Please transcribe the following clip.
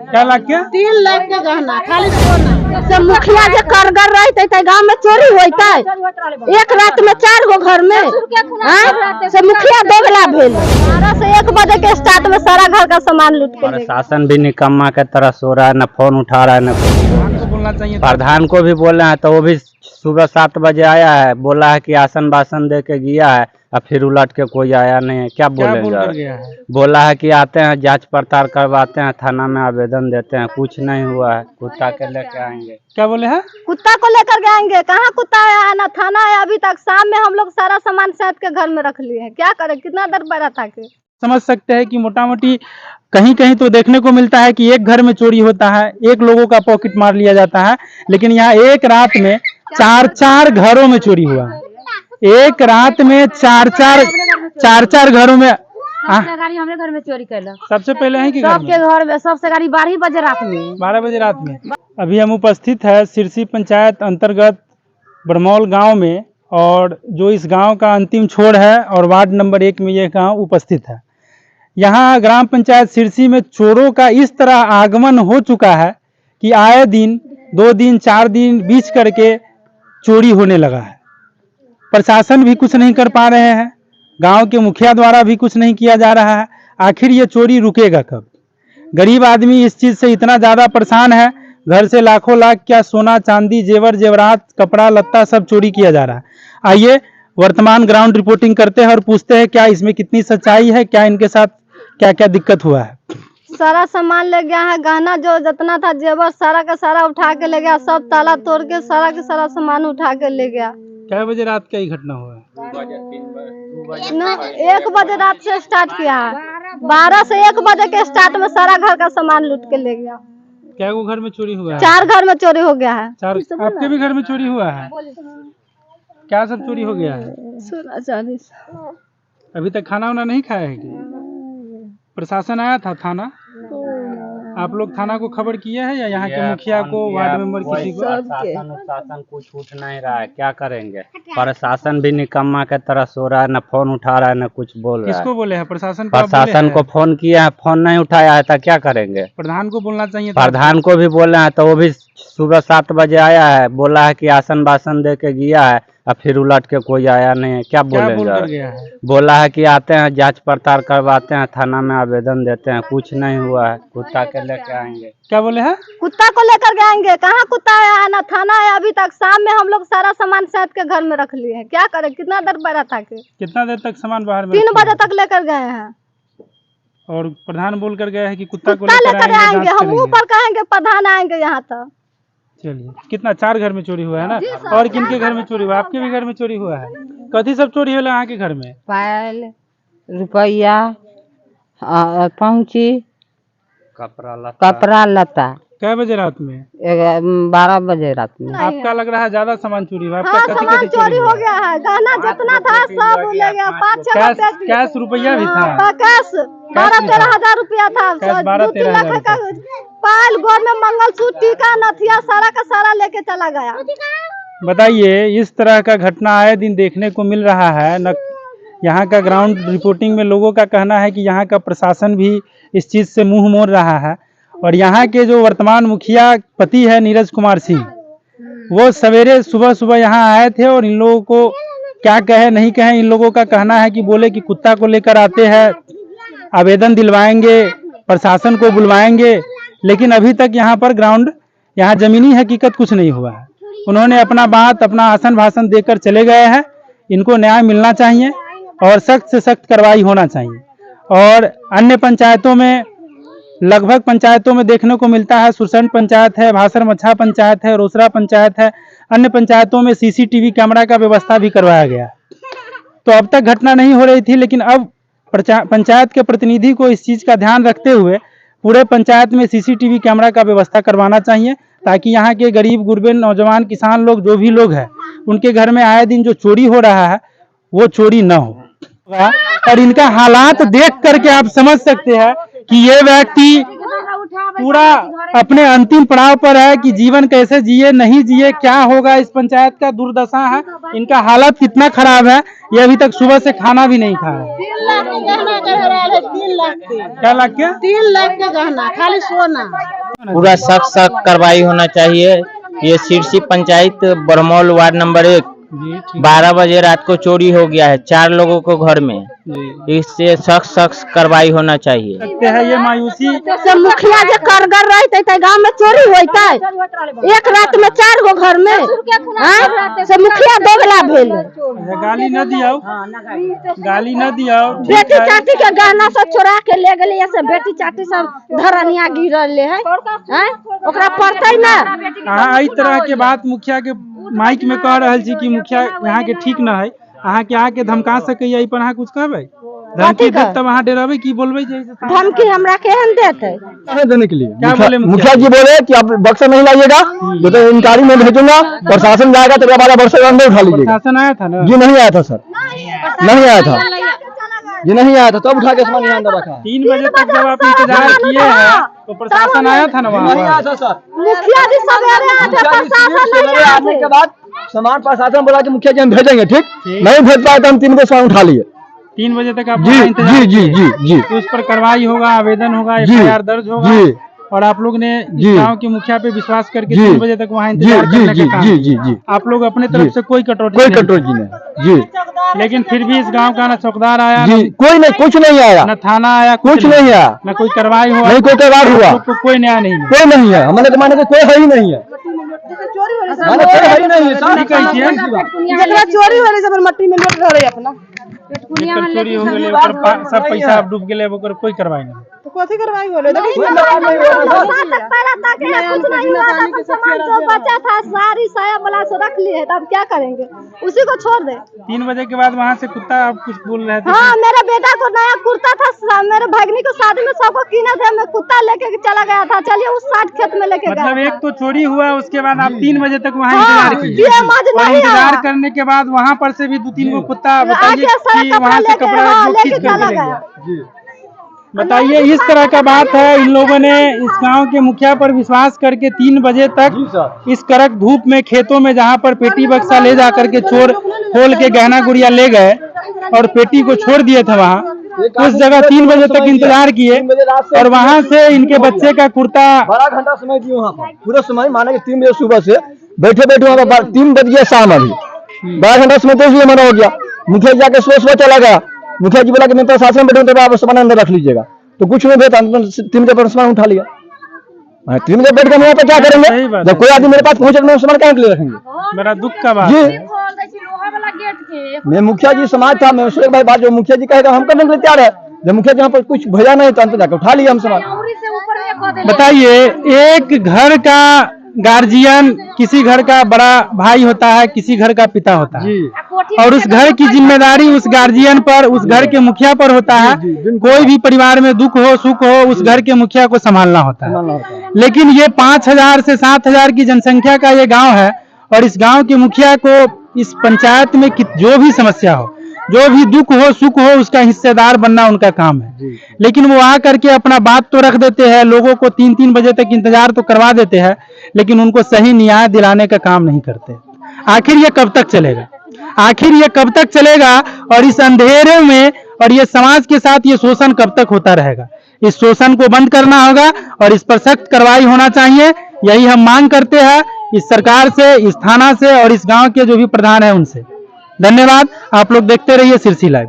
क्या लाख के? 3 लाख के गहना खाली सोना से मुखिया जे करगर रहते गांव में चोरी होता है। एक रात में 4 गो घर में से मुखिया दोगला भेल। 12 से 1 बजे के स्टार्ट में सारा घर का सामान लूट के। प्रशासन भी निकम्मा के तरह सो रहा है, न फोन उठा रहा है, न को बोलना चाहिए। प्रधान को भी बोले हैं तो वो भी सुबह 7 बजे आया है, बोला है कि आसन बासन दे के गया है और फिर उलट के कोई आया नहीं है। क्या बोलेंगे? बोला है कि आते हैं जांच पड़ताल करवाते हैं, थाना में आवेदन देते हैं, कुछ नहीं हुआ है। कुत्ता के लेके आएंगे। क्या बोले हैं? कुत्ता को लेकर के आएंगे। कहाँ कुत्ता है ना थाना है अभी तक। शाम में हम लोग सारा सामान साथ के घर में रख लिए हैं। क्या करें, कितना देर बैठा था के समझ सकते हैं कि मोटा मोटी कहीं कहीं तो देखने को मिलता है कि एक घर में चोरी होता है, एक लोगों का पॉकेट मार लिया जाता है, लेकिन यहाँ एक रात में 4 घरों में चोरी हुआ है। एक रात में 4 घरों में। गाड़ी हमारे घर में चोरी कर लो। सबसे पहले है कि सबके घर में सबसे गाड़ी 12 बजे रात में। 12 बजे रात में। अभी हम उपस्थित है सिरसी पंचायत अंतर्गत बरमौल गांव में, और जो इस गांव का अंतिम छोर है और वार्ड नंबर 1 में यह गांव उपस्थित है। यहाँ ग्राम पंचायत सिरसी में चोरों का इस तरह आगमन हो चुका है कि आए दिन 2 दिन 4 दिन बीच करके चोरी होने लगा है। प्रशासन भी कुछ नहीं कर पा रहे हैं, गांव के मुखिया द्वारा भी कुछ नहीं किया जा रहा है। आखिर ये चोरी रुकेगा कब? गरीब आदमी इस चीज़ से इतना ज़्यादा परेशान है, घर से लाखों लाख क्या सोना चांदी जेवर जेवरात कपड़ा लत्ता सब चोरी किया जा रहा है। आइए वर्तमान ग्राउंड रिपोर्टिंग करते हैं और पूछते हैं क्या इसमें कितनी सच्चाई है, क्या इनके साथ क्या क्या दिक्कत हुआ है। सारा सामान ले गया है, गहना जो जितना था जेवर सारा का सारा उठा के ले गया। सब ताला तोड़ के सारा का सारा सामान उठा के ले गया। क्या बजे रात का ही घटना हुआ है? 1 बजे रात से स्टार्ट किया है। 12 से 1 बजे के स्टार्ट में सारा घर का सामान लूट के ले गया। क्या वो घर में चोरी हुआ है? 4 घर में चोरी हो गया है। 4 आपके भी घर में चोरी हुआ है? क्या सब चोरी हो गया है? सोना चांदी। अभी तक खाना वाना नहीं खाया है कि? प्रशासन आया था थाना? आप लोग थाना को खबर किए हैं या यहाँ के मुखिया को, वार्ड मेंबर किसी को? प्रशासन कुछ उठ नहीं रहा है, क्या करेंगे? प्रशासन भी निकम्मा के तरह सो रहा है, न फोन उठा रहा है, न कुछ बोल रहा है। किसको बोले हैं? प्रशासन को फोन किया है, फोन नहीं उठाया है तो क्या करेंगे? प्रधान को बोलना चाहिए। प्रधान को भी बोले हैं तो वो भी सुबह 7 बजे आया है, बोला है कि आसन बासन दे के गया है और फिर उलट के कोई आया नहीं है। क्या बोलेंगे? बोला है कि आते हैं जांच पड़ताल करवाते हैं, थाना में आवेदन देते हैं, कुछ नहीं हुआ है। कुत्ता के लेके आएंगे। क्या बोले हैं? कुत्ता को लेकर के आएंगे। कहाँ कुत्ता है ना थाना है अभी तक। शाम में हम लोग सारा सामान साथ के घर में रख लिए हैं। क्या करें, कितना देर बैठा था के? कितना देर तक सामान बाहर में? 3 बजे तक लेकर गए हैं। और प्रधान बोल कर गए हैं कि कुत्ता को लेकर आएंगे। हम ऊपर कहेंगे प्रधान आएंगे यहाँ तक। चलिए, कितना 4 घर में चोरी हुआ है ना? और किनके घर में चोरी हुआ? आपके भी घर में चोरी हुआ है? कथी सब चोरी होला यहाँ के घर में? पायल, रुपया, पहुंची, कपड़ा लता। क्या बजे रात में? 12 बजे रात में। आपका लग रहा है ज्यादा सामान चोरी हुआ? हाँ, सामान चोरी हो गया है। गहना जितना था सब ले गया। 5-6 कैश रुपया भी था? कैश 12-13 हजार रुपया था। 2-3 लाख का पायल, गोर में मंगलसूत्र, टीका, नथिया सारा का सारा लेके चला गया। बताइए, इस तरह का घटना आए दिन देखने को मिल रहा है न? यहाँ का ग्राउंड रिपोर्टिंग में लोगों का कहना है कि यहाँ का प्रशासन भी इस चीज़ से मुंह मोड़ रहा है। और यहाँ के जो वर्तमान मुखिया पति है नीरज कुमार सिंह, वो सवेरे सुबह यहाँ आए थे और इन लोगों को क्या कहे नहीं कहे, इन लोगों का कहना है कि बोले कि कुत्ता को लेकर आते हैं, आवेदन दिलवाएंगे, प्रशासन को बुलवाएंगे, लेकिन अभी तक यहाँ पर यहाँ जमीनी हकीकत कुछ नहीं हुआ है। उन्होंने अपना आसन भाषण देकर चले गए हैं। इनको न्याय मिलना चाहिए और सख्त से सख्त कार्रवाई होना चाहिए। और अन्य पंचायतों में, लगभग पंचायतों में देखने को मिलता है, सुरसंड पंचायत है, भासर मच्छा पंचायत है, रोसड़ा पंचायत है, अन्य पंचायतों में CCTV कैमरा का व्यवस्था भी करवाया गया। तो अब तक घटना नहीं हो रही थी, लेकिन अब पंचायत के प्रतिनिधि को इस चीज़ का ध्यान रखते हुए पूरे पंचायत में CCTV कैमरा का व्यवस्था करवाना चाहिए, ताकि यहाँ के गरीब गुरबे नौजवान किसान लोग जो भी लोग हैं, उनके घर में आए दिन जो चोरी हो रहा है वो चोरी न हो। और इनका हालात देख करके आप समझ सकते हैं कि ये व्यक्ति पूरा अपने अंतिम पड़ाव पर है कि जीवन कैसे जिए नहीं जिए, क्या होगा। इस पंचायत का दुर्दशा है, इनका हालत कितना खराब है। ये अभी तक सुबह से खाना भी नहीं खाया। 3 लाख के गहना कह रहा है, 3 लाख के। क्या लाख के? 3 लाख के गहना, खाली सोना। पूरा सख्त कार्रवाई होना चाहिए। ये सिरसी पंचायत बरमौल वार्ड नंबर 1 12 बजे रात को चोरी हो गया है 4 लोगों को घर में। इससे सख्त कार्रवाई होना चाहिए। लगते है ये मायूसी से मुखिया जो कारगर रहते थे गांव में चोरी होता है, एक रात में 4 गो घर में से मुखिया दोगला भेल। गाली न दियाओ, गाली न दियाओ। बेटी चाची के गहना सब चोरा के ले गए, ऐसे बेटी चाची सब धरनिया गिरल है, ओकरा पड़ते ना। अहाँ इस तरह के बात मुखिया के माइक में कह रहे छी कि मुखिया यहाँ के ठीक न है, अहाँ के आके धमका सके या पर अहाँ कुछ कहबे? धमकी दे तब अहाँ डरबे की बोलबे? धमकी हमरा केहन देते देने के लिए क्या बोले मुखिया जी? बोले कि आप बक्सा नहीं लाइएगा तो इंक्वायरी में भेजूंगा, प्रशासन जाएगा तो 12 वर्ष के अंदर उठा लीजिएगा। शासन आया था ना? जी नहीं आया था सर, नहीं आया था जी, नहीं आया था, तब उठा के सामान यहाँ अंदर रखा। 3 बजे तक जब आप इंतजार किए हैं तो प्रशासन आया था ना? वहाँ नहीं आया था सर। मुखिया जी सवेरे आए थे, प्रशासन नहीं आया आने के बाद सामान प्रशासन बोला कि मुखिया जी हम भेजेंगे, ठीक नहीं भेज पाए तो हम 3 बजे सामान उठा लिए। 3 बजे तक आप जी जी जी जी जी तो उस पर कार्रवाई होगा, आवेदन होगा, जी, FIR दर्ज होगा जी। और आप लोग ने जी। गांव के मुखिया पे विश्वास करके जी। 3 बजे तक वहाँ जी इंतजार जी करने जी का काम जी किया। जी जी आप लोग अपने तरफ से कोई कटौती कोई नहीं कटौती नहीं जी, लेकिन फिर भी इस गांव का ना चौकीदार आया, जी कोई नहीं, कुछ नहीं आया, न थाना आया, कुछ नहीं आया, न कोई कार्रवाई हुआ, नहीं कोई कार्रवाई हुआ, आप लोग को कोई न्याय नहीं। कोई नहीं है। हमारे जमाने में कोई है ही नहीं है, माने कोई है ही नहीं है। ठीक है, जकरा चोरी होले सब मट्टी में लेट रहे अपना जेकर चोरी हो गेलै ओकर सब पैसा अब डूब गेलै, ओकर कोई कार्रवाई नहीं। तो कथी करवाई होले? जो बचा था सारी साया बला से रख लिए है, तब क्या करेंगे? उसी को छोड़ दे। 3 बजे के बाद वहाँ से कुत्ता आप कुछ बोल रहे थे? हाँ, मेरे बेटा को नया कुर्ता था, मेरे भगनी को शादी में सबको कीना थे, मैं कुत्ता लेके चला गया था। चलिए उस साइड खेत में लेके गया। मतलब एक तो चोरी हुआ, उसके बाद आप 3 बजे तक वहाँ हाँ, इंतजार किए और इंतजार करने के बाद वहाँ पर से भी 2-3 गो कुत्ता बताइए कि वहाँ से कपड़ा जो खींच करके ले गया। बताइए, इस तरह का बात है। इन लोगों ने इस गांव के मुखिया पर विश्वास करके 3 बजे तक इस कड़क धूप में खेतों में जहां पर पेटी बक्सा ले जा करके चोर खोल के गहना गुड़िया ले गए और पेटी को छोड़ दिए थे वहां, उस जगह 3 बजे तक इंतजार किए और वहां से इनके बच्चे का कुर्ता 12 घंटा समय दिए वहाँ पर, पूरा समय माने कि 3 बजे सुबह से बैठे बैठे वहाँ पर 3 बज गया शाम, अभी 12 घंटा समय देख लिया, मना हो गया। मुखिया जी जाके सुबह चला गया। मुखिया जी बोला कि मैं प्रशासन में बैठूं तो आप सामान अंदर रख लीजिएगा, तो कुछ नहीं भेजा। 3 बजे पर सामान उठा लिया। 3 बजे बैठ कर वहाँ पे क्या करेंगे? जब कोई आदमी मेरे पास पहुंचे तो सामान कहाँ के लिए रखेंगे? बड़ा दुख का बात जी है। मैं मुखिया जी समाज था, मैं सुरेश भाई बात जो मुखिया जी कहेगा हम करने के लिए तैयार है। जब मुखिया जी यहाँ पर कुछ भेजा नहीं तो अंदर जाकर उठा लिया हम सामान। बताइए, एक घर का गार्जियन किसी घर का बड़ा भाई होता है, किसी घर का पिता होता है, और उस घर की जिम्मेदारी उस गार्जियन पर, उस घर के मुखिया पर होता है। कोई भी परिवार में दुख हो सुख हो, उस घर के मुखिया को संभालना होता है। लेकिन ये 5000 से 7000 की जनसंख्या का ये गांव है और इस गांव के मुखिया को इस पंचायत में जो भी समस्या हो, जो भी दुख हो सुख हो, उसका हिस्सेदार बनना उनका काम है। लेकिन वो आ करके अपना बात तो रख देते हैं, लोगों को 3-3 बजे तक इंतजार तो करवा देते हैं, लेकिन उनको सही न्याय दिलाने का काम नहीं करते। आखिर ये कब तक चलेगा? आखिर ये कब तक चलेगा? और इस अंधेरे में और ये समाज के साथ ये शोषण कब तक होता रहेगा? इस शोषण को बंद करना होगा और इस पर सख्त कार्रवाई होना चाहिए। यही हम मांग करते हैं इस सरकार से, इस थाना से और इस गांव के जो भी प्रधान है उनसे। धन्यवाद। आप लोग देखते रहिए सिरसी लाइव।